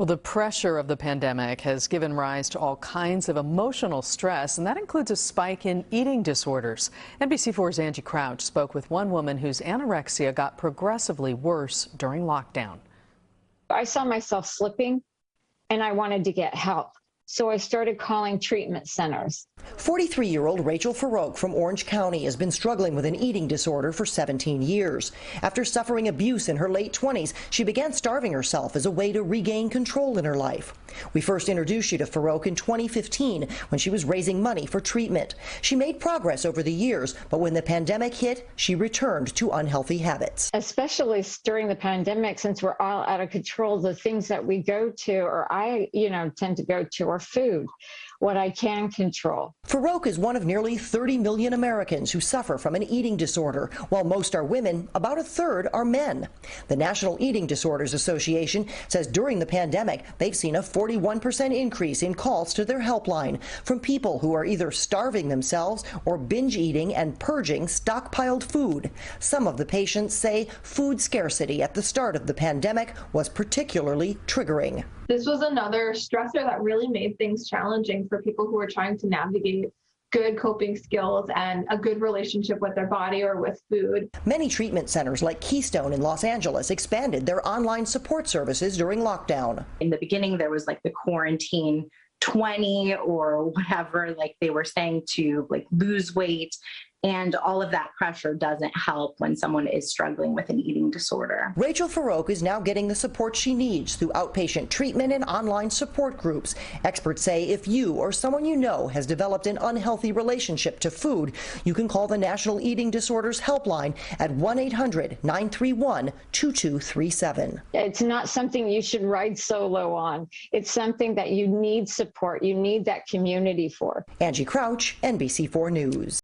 Well, the pressure of the pandemic has given rise to all kinds of emotional stress, and that includes a spike in eating disorders. NBC4's Angie Crouch spoke with one woman whose anorexia got progressively worse during lockdown. I saw myself slipping, and I wanted to get help. So I started calling treatment centers. 43-year-old RACHAEL FARROKH from Orange County has been struggling with an eating disorder for 17 years. After suffering abuse in her late 20s, she began starving herself as a way to regain control in her life. We first introduced you to FARROKH in 2015 when she was raising money for treatment. She made progress over the years, but when the pandemic hit, she returned to unhealthy habits. Especially during the pandemic, since we're all out of control, the things that we go to, or I tend to go to, are food, what I can control. FARROKH is one of nearly 30 million Americans who suffer from an eating disorder. While most are women, about a third are men. The National Eating Disorders Association says during the pandemic, they've seen a 41% increase in calls to their helpline from people who are either starving themselves or binge eating and purging stockpiled food. Some of the patients say food scarcity at the start of the pandemic was particularly triggering. This was another stressor that really made things challenging for people who are trying to navigate good coping skills and a good relationship with their body or with food. Many treatment centers like Keystone in Los Angeles expanded their online support services during lockdown. In the beginning, there was like the quarantine 20 or whatever, like they were saying to lose weight. And all of that pressure doesn't help when someone is struggling with an eating disorder. RACHAEL FARROKH is now getting the support she needs through outpatient treatment and online support groups. Experts say if you or someone you know has developed an unhealthy relationship to food, you can call the National Eating Disorders Helpline at 1-800-931-2237. It's not something you should ride solo on. It's something that you need support. You need that community for. Angie Crouch, NBC4 News.